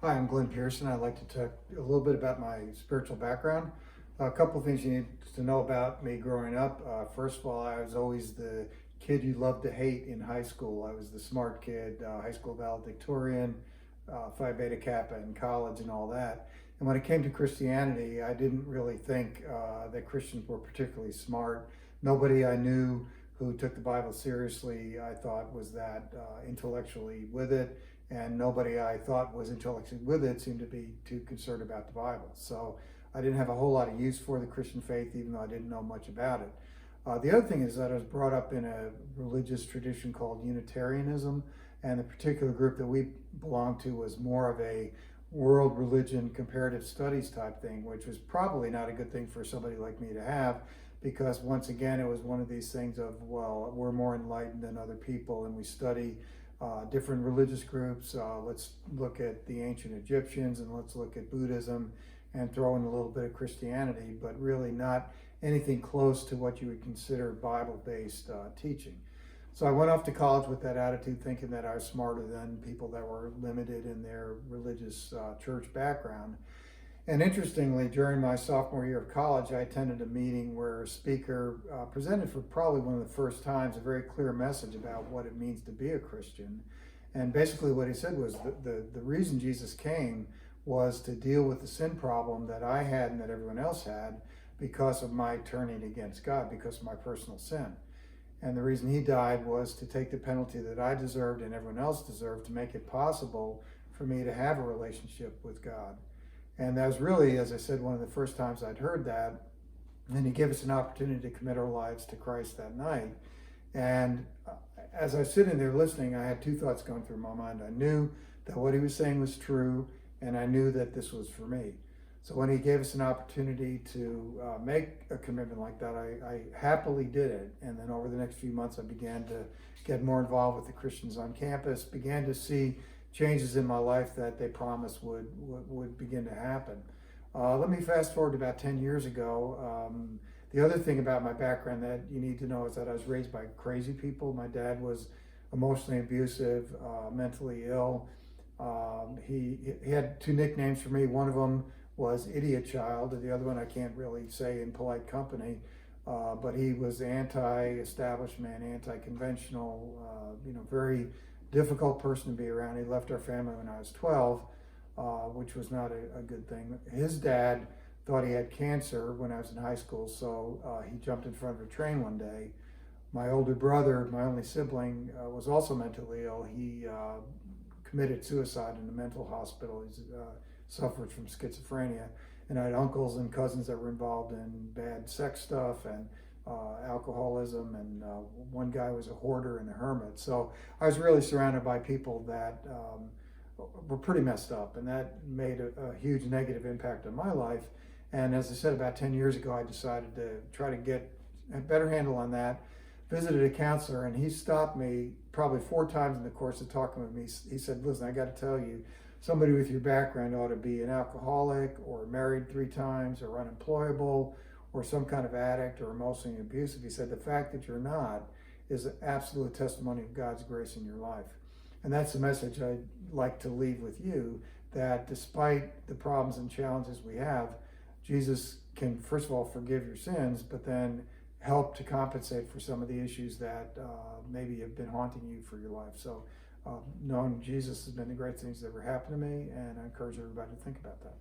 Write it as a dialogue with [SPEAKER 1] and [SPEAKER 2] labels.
[SPEAKER 1] Hi, I'm Glenn Pearson. I'd like to talk a little bit about my spiritual background. A couple of things you need to know about me growing up. First of all, I was always the kid you loved to hate in high school. I was the smart kid, high school valedictorian, Phi Beta Kappa in college and all that. And when it came to Christianity, I didn't really think that Christians were particularly smart. Nobody I knew who took the Bible seriously, I thought, was that intellectually with it, and nobody I thought was intellectually with it seemed to be too concerned about the Bible. So I didn't have a whole lot of use for the Christian faith, even though I didn't know much about it. The other thing is that I was brought up in a religious tradition called Unitarianism, and the particular group that we belonged to was more of a world religion comparative studies type thing, which was probably not a good thing for somebody like me to have, because once again it was one of these things of, well, we're more enlightened than other people and we study different religious groups. Let's look at the ancient Egyptians and let's look at Buddhism and throw in a little bit of Christianity, but really not anything close to what you would consider Bible-based teaching. So I went off to college with that attitude, thinking that I was smarter than people that were limited in their religious church background. And interestingly, during my sophomore year of college, I attended a meeting where a speaker presented for probably one of the first times a very clear message about what it means to be a Christian. And basically what he said was the reason Jesus came was to deal with the sin problem that I had and that everyone else had because of my turning against God, because of my personal sin. And the reason he died was to take the penalty that I deserved and everyone else deserved to make it possible for me to have a relationship with God. And that was really, as I said, one of the first times I'd heard that. And he gave us an opportunity to commit our lives to Christ that night. And as I was sitting there listening, I had two thoughts going through my mind. I knew that what he was saying was true, and I knew that this was for me. So when he gave us an opportunity to make a commitment like that, I happily did it. And then over the next few months, I began to get more involved with the Christians on campus, began to see changes in my life that they promised would begin to happen. Let me fast forward to about 10 years ago. The other thing about my background that you need to know is that I was raised by crazy people. My dad was emotionally abusive, mentally ill. He had two nicknames for me. One of them was Idiot Child, and the other one I can't really say in polite company. But he was anti-establishment, anti-conventional, very difficult person to be around. He left our family when I was 12, which was not a good thing. His dad thought he had cancer when I was in high school, so he jumped in front of a train one day. My older brother, my only sibling, was also mentally ill. He committed suicide in a mental hospital. He suffered from schizophrenia. And I had uncles and cousins that were involved in bad sex stuff and alcoholism, and one guy was a hoarder and a hermit. So I was really surrounded by people that were pretty messed up, and that made a huge negative impact on my life. And as I said, about 10 years ago, I decided to try to get a better handle on that. Visited a counselor, and he stopped me probably 4 times in the course of talking with me. He said, "Listen, I got to tell you, somebody with your background ought to be an alcoholic or married 3 times or unemployable or some kind of addict or emotionally abusive." He said, "The fact that you're not is an absolute testimony of God's grace in your life." And that's the message I'd like to leave with you, that despite the problems and challenges we have, Jesus can, first of all, forgive your sins, but then help to compensate for some of the issues that maybe have been haunting you for your life. So knowing Jesus has been the great things that ever happened to me, and I encourage everybody to think about that.